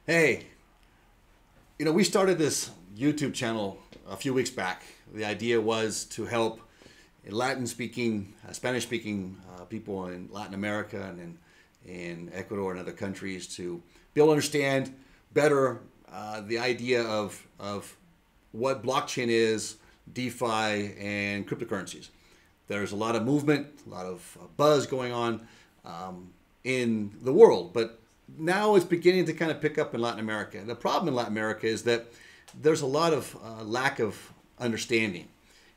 Hey, we started this YouTube channel a few weeks back. The idea was to help Latin speaking, Spanish speaking people in Latin America and in Ecuador and other countries to be able to understand better the idea of what blockchain is, DeFi, and cryptocurrencies. There's a lot of movement, a lot of buzz going on in the world, but now it's beginning to kind of pick up in Latin America. And the problem in Latin America is that there's a lot of lack of understanding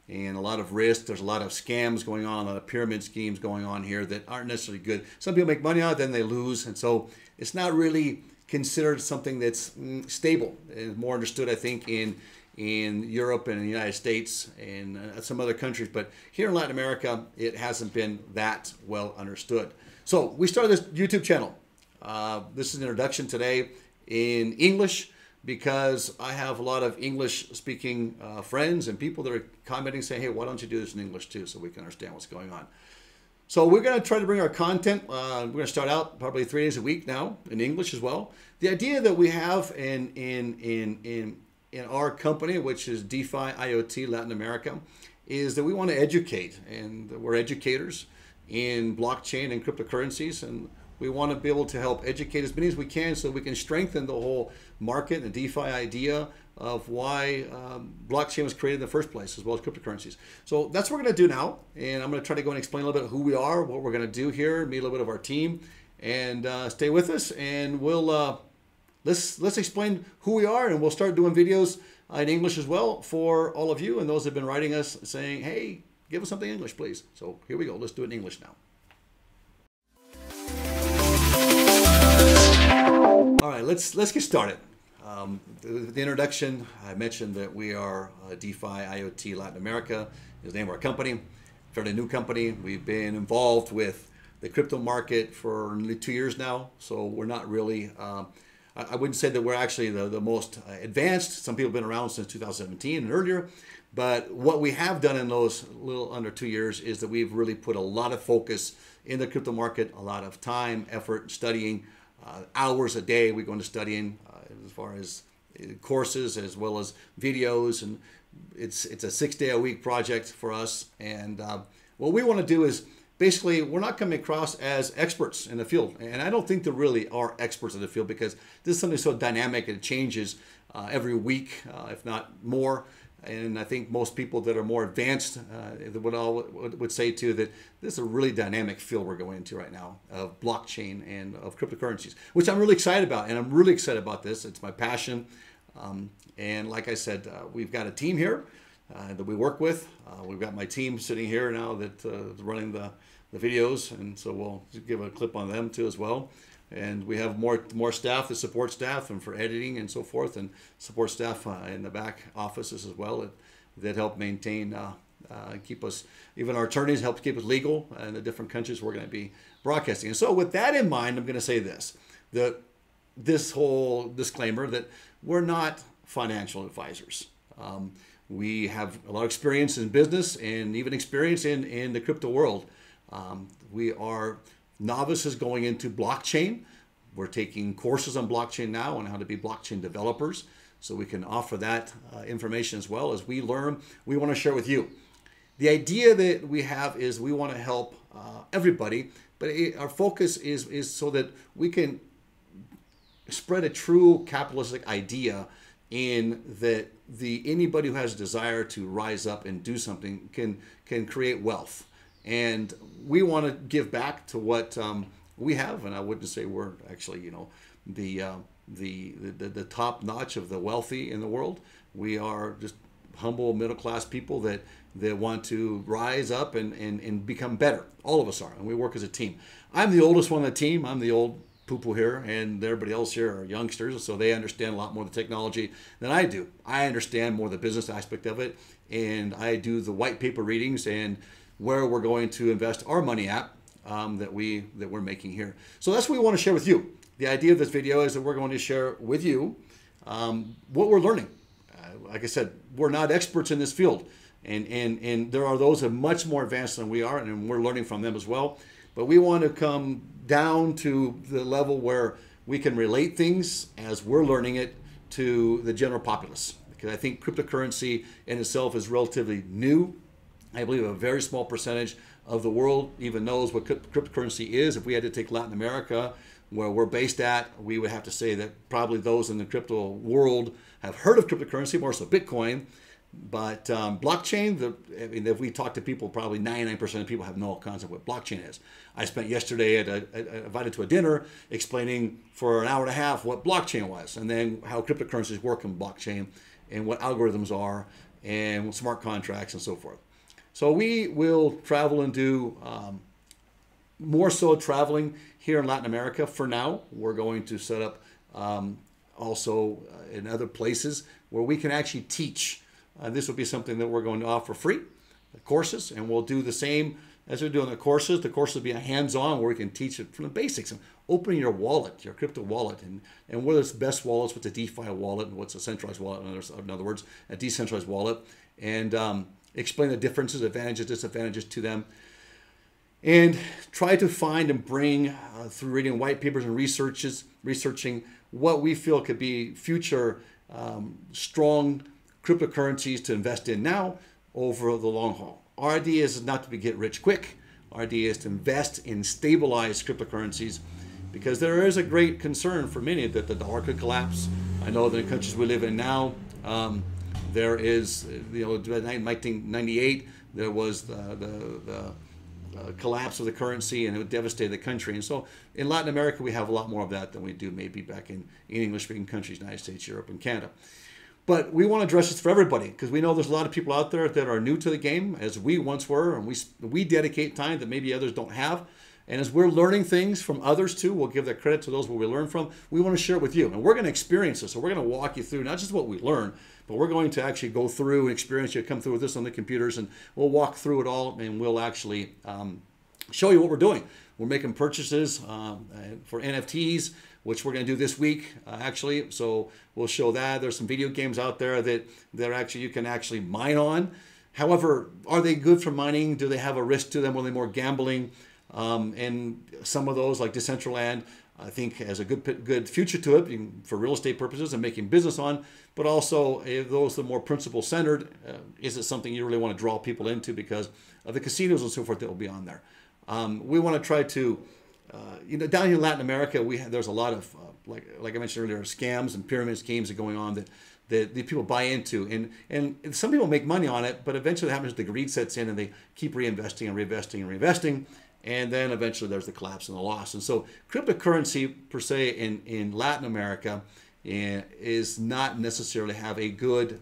and a lot of risk. There's a lot of scams going on, a lot of pyramid schemes going on here that aren't necessarily good. Some people make money on it, then they lose. And so it's not really considered something that's stable. It's more understood, I think, in Europe and in the United States and some other countries. But here in Latin America, it hasn't been that well understood. So we started this YouTube channel. This is an introduction today in English because I have a lot of English speaking friends and people that are commenting saying, hey, why don't you do this in English too so we can understand what's going on. So we're going to try to bring our content. We're going to start out probably 3 days a week now in English as well. The idea that we have in our company, which is DeFi IoT Latin America, is that we want to educate, and we're educators in blockchain and cryptocurrencies, and we want to be able to help educate as many as we can so we can strengthen the whole market and the DeFi idea of why blockchain was created in the first place, as well as cryptocurrencies. So that's what we're going to do now. And I'm going to try to go and explain a little bit who we are, what we're going to do here, meet a little bit of our team, and stay with us. And we'll let's explain who we are, and we'll start doing videos in English as well for all of you and those that have been writing us saying, hey, give us something in English, please. So here we go. Let's do it in English now. All right, let's get started. The introduction, I mentioned that we are DeFi IoT Latin America is the name of our company. Fairly new company. We've been involved with the crypto market for nearly 2 years now, so we're not really, I wouldn't say that we're actually the most advanced. Some people have been around since 2017 and earlier, but what we have done in those little under 2 years is that we've really put a lot of focus in the crypto market, a lot of time, effort, studying, hours a day we go into studying as far as courses as well as videos, and it's a 6-day-a-week project for us. And what we want to do is basically we're not coming across as experts in the field, and I don't think there really are experts in the field because this is something so dynamic and it changes every week, if not more. And I think most people that are more advanced would say too that this is a really dynamic field we're going into right now of blockchain and of cryptocurrencies, which I'm really excited about. And I'm really excited about this. It's my passion. And like I said, we've got a team here that we work with. We've got my team sitting here now that is running the videos. And so we'll give a clip on them too as well. And we have more staff, the support staff, and for editing and so forth, and support staff in the back offices as well that help maintain, keep us, even our attorneys help keep us legal in the different countries we're going to be broadcasting. And so with that in mind, I'm going to say this whole disclaimer that we're not financial advisors. We have a lot of experience in business and even experience in the crypto world. We are novices going into blockchain. We're taking courses on blockchain now on how to be blockchain developers, so we can offer that information as well. As we learn, we want to share with you. The idea that we have is we want to help everybody, but our focus is so that we can spread a true capitalistic idea in that anybody who has a desire to rise up and do something can create wealth. And we want to give back to what we have, and I wouldn't say we're actually, the top notch of the wealthy in the world. We are just humble middle class people that want to rise up and become better. All of us are, and we work as a team. I'm the oldest one on the team. I'm the old poo-poo here, and everybody else here are youngsters, so they understand a lot more of the technology than I do. I understand more the business aspect of it, and I do the white paper readings and where we're going to invest our money at that we're making here. So that's what we want to share with you. The idea of this video is that we're going to share with you what we're learning. Like I said, we're not experts in this field, and there are those that are much more advanced than we are, and we're learning from them as well. But we want to come down to the level where we can relate things as we're learning it to the general populace. Because I think cryptocurrency in itself is relatively new. I believe a very small percentage of the world even knows what cryptocurrency is. If we had to take Latin America, where we're based at, we would have to say that probably those in the crypto world have heard of cryptocurrency, more so Bitcoin. But blockchain, I mean, if we talk to people, probably 99% of people have no concept what blockchain is. I spent yesterday invited to a dinner explaining for an hour and a half what blockchain was, and then how cryptocurrencies work in blockchain, and what algorithms are, and smart contracts, and so forth. So we will travel and do more so traveling here in Latin America. For now, we're going to set up also in other places where we can actually teach. This will be something that we're going to offer free courses, and we'll do the same as we're doing the courses. The course will be a hands-on where we can teach it from the basics and opening your wallet, your crypto wallet, and what is the best wallets, what's a DeFi wallet, and what's a centralized wallet, in other words, a decentralized wallet, and explain the differences, advantages, disadvantages to them, and try to find and bring, through reading white papers and researching what we feel could be future strong cryptocurrencies to invest in now over the long haul. Our idea is not to get rich quick. Our idea is to invest in stabilized cryptocurrencies, because there is a great concern for many that the dollar could collapse. I know that in countries we live in now, there is, in 1998, there was the collapse of the currency, and it devastated the country. And so in Latin America, we have a lot more of that than we do maybe back in English-speaking countries, United States, Europe, and Canada. But we want to address this for everybody, because we know there's a lot of people out there that are new to the game, as we once were, and we dedicate time that maybe others don't have. And as we're learning things from others too, we'll give that credit to those where we learn from. We want to share it with you, and we're going to experience this. So we're going to walk you through not just what we learn, but we're going to actually go through and experience. You come through with this on the computers, and we'll walk through it all, and we'll actually show you what we're doing. We're making purchases for NFTs, which we're going to do this week, actually. So we'll show that. There's some video games out there that actually you can actually mine on. However, are they good for mining? Do they have a risk to them? Are they more gambling? And some of those, like Decentraland, I think has a good future to it for real estate purposes and making business on. But also, those that are more principle centered, is it something you really want to draw people into because of the casinos and so forth that will be on there? We want to try to, down here in Latin America, there's a lot of, like I mentioned earlier, scams and pyramid schemes that are going on that the people buy into. And some people make money on it, but eventually what happens is the greed sets in and they keep reinvesting and reinvesting and reinvesting. And then eventually there's the collapse and the loss. And so cryptocurrency per se in Latin America is not necessarily have a good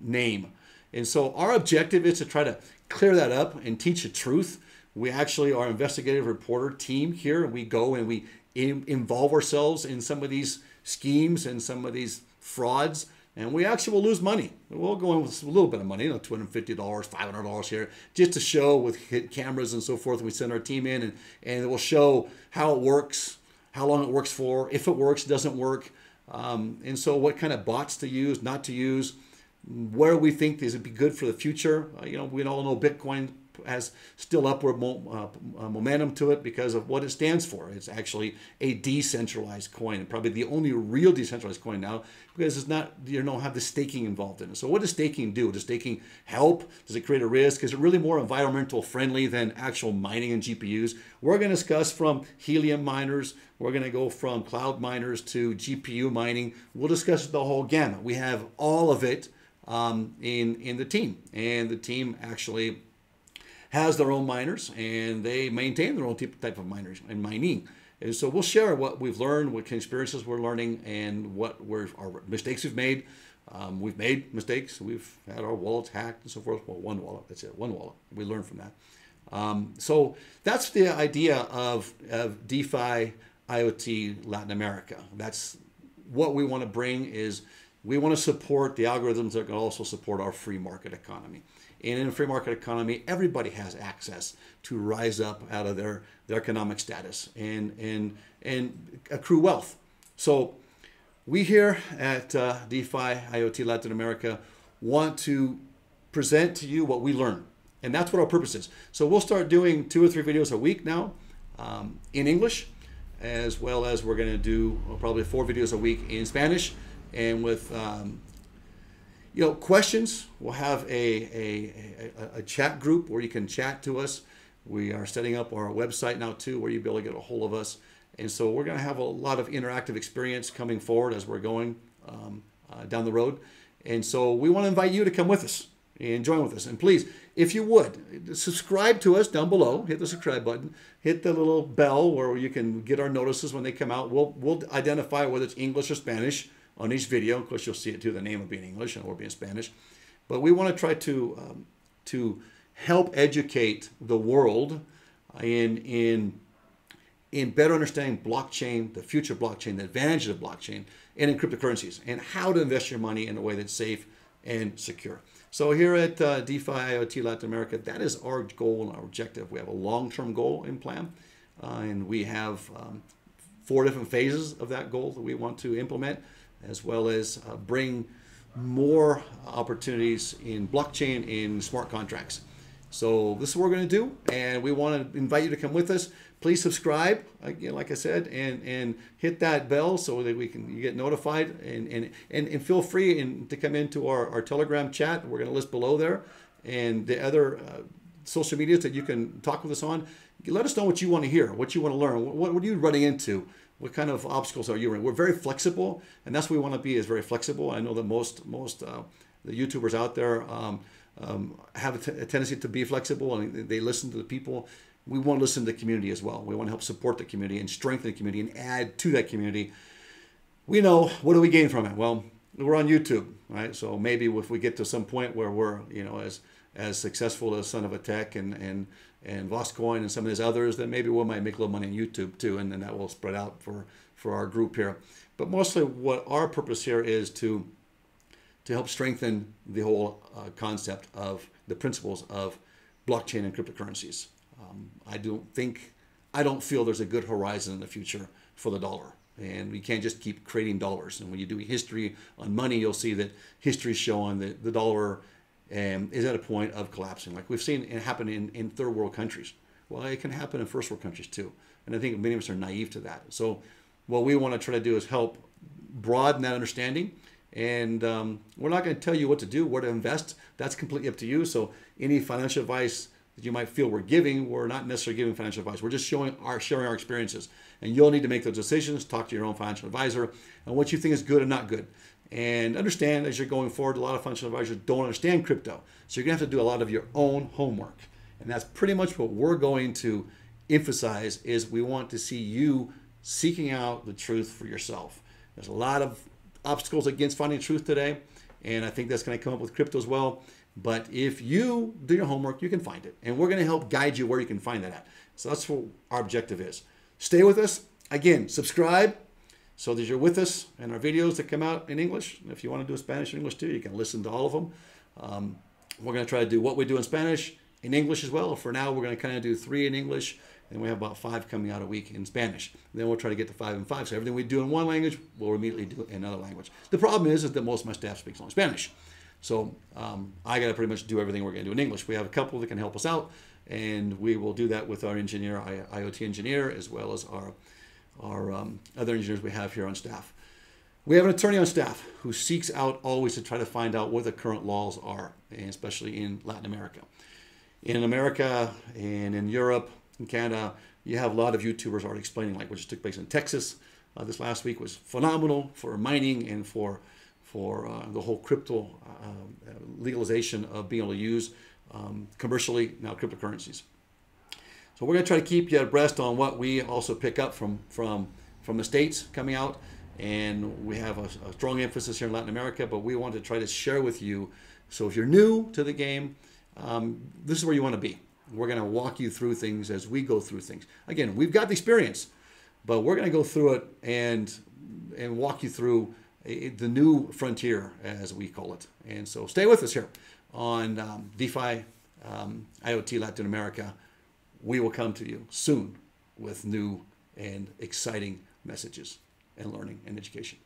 name. And so our objective is to try to clear that up and teach the truth. We actually are an investigative reporter team here. We go and we involve ourselves in some of these schemes and some of these frauds, and we actually will lose money. We'll go in with a little bit of money, $250, $500 here, just to show with cameras and so forth. And we send our team in, and we'll show how it works, how long it works for, if it works, doesn't work, and so what kind of bots to use, not to use, where we think these would be good for the future. We all know Bitcoin has still upward momentum to it because of what it stands for. It's actually a decentralized coin, and probably the only real decentralized coin now, because it's not, have the staking involved in it. So what does staking do? Does staking help? Does it create a risk? Is it really more environmental friendly than actual mining and GPUs? We're going to discuss from helium miners. We're going to go from cloud miners to GPU mining. We'll discuss the whole gamut. We have all of it in the team, and the team actually has their own miners, and they maintain their own type of miners and mining. And so we'll share what we've learned, what experiences we're learning, and what our mistakes we've made. We've made mistakes. We've had our wallets hacked and so forth. Well, one wallet, that's it, one wallet. We learned from that. So that's the idea of DeFi IoT Latin America. That's what we want to bring. Is we want to support the algorithms that can also support our free market economy. And in a free market economy, everybody has access to rise up out of their economic status and accrue wealth. So we here at DeFi IoT Latin America want to present to you what we learn. And that's what our purpose is. So we'll start doing 2 or 3 videos a week now in English. as well as we're going to do probably 4 videos a week in Spanish. And with questions, we'll have a chat group where you can chat to us. We are setting up our website now too, where you'll be able to get a hold of us. And so we're going to have a lot of interactive experience coming forward as we're going down the road. And so we want to invite you to come with us and join with us. And please, if you would, subscribe to us down below. Hit the subscribe button. Hit the little bell where you can get our notices when they come out. We'll identify whether it's English or Spanish on each video. Of course, you'll see it too, the name of being English and or being Spanish. But we want to try to help educate the world in better understanding blockchain, the future of blockchain, the advantages of blockchain, and in cryptocurrencies, and how to invest your money in a way that's safe and secure. So here at DeFi IoT Latin America, that is our goal and our objective. We have a long-term goal in plan, and we have 4 different phases of that goal that we want to implement, as well as bring more opportunities in blockchain, in smart contracts. So this is what we're going to do, and we want to invite you to come with us. Please subscribe, again, like I said, and hit that bell so that you get notified, and feel free to come into our Telegram chat. We're going to list below there, and the other social medias that you can talk with us on. Let us know what you want to hear, what you want to learn, what are you running into, what kind of obstacles are you running. We're very flexible, and that's what we want to be, is very flexible. I know that most the YouTubers out there have a tendency to be flexible, and they listen to the people. We want to listen to the community as well. We want to help support the community and strengthen the community and add to that community. We know, what do we gain from it? Well, we're on YouTube, right? So maybe if we get to some point where we're, as successful as Son of a Tech and Voscoin and some of these others, then maybe we might make a little money on YouTube too, and then that will spread out for our group here. But mostly what our purpose here is to help strengthen the whole concept of the principles of blockchain and cryptocurrencies. I don't feel there's a good horizon in the future for the dollar, and we can't just keep creating dollars. And when you do history on money, you'll see that history is showing that the dollar is at a point of collapsing, like we've seen it happen in third world countries. Well, it can happen in first world countries too, and I think many of us are naive to that. So what we want to try to do is help broaden that understanding. And we're not going to tell you what to do, where to invest. That's completely up to you. So any financial advice that you might feel we're giving, we're not necessarily giving financial advice. We're just sharing our experiences. And you'll need to make those decisions, talk to your own financial advisor, and what you think is good and not good. And understand, as you're going forward, a lot of financial advisors don't understand crypto. So you're going to have to do a lot of your own homework. And that's pretty much what we're going to emphasize, is we want to see you seeking out the truth for yourself. There's a lot of obstacles against finding truth today, and I think that's going to come up with crypto as well. But if you do your homework, you can find it, and we're going to help guide you where you can find that at. So that's what our objective is. Stay with us. Again, subscribe so that you're with us in our videos that come out in English. If you want to do Spanish or English too, you can listen to all of them. We're going to try to do what we do in Spanish in English as well. For now, we're going to kind of do 3 in English, and we have about 5 coming out a week in Spanish. And then we'll try to get to 5 and 5. So everything we do in one language, we'll immediately do in another language. The problem is that most of my staff speaks only Spanish. So I got to pretty much do everything we're going to do in English. We have a couple that can help us out, and we will do that with our engineer, IoT engineer, as well as our other engineers we have here on staff. We have an attorney on staff who seeks out always to try to find out what the current laws are, and especially in Latin America. In America and in Europe, in Canada, you have a lot of YouTubers already explaining, like what just took place in Texas this last week was phenomenal for mining and for the whole crypto legalization of being able to use commercially now cryptocurrencies. So we're going to try to keep you abreast on what we also pick up from the States coming out, and we have a strong emphasis here in Latin America, but we want to try to share with you. So if you're new to the game, this is where you want to be. We're going to walk you through things as we go through things. Again, we've got the experience, but we're going to go through it and walk you through the new frontier, as we call it. And so stay with us here on DeFi IoT Latin America. We will come to you soon with new and exciting messages and learning and education.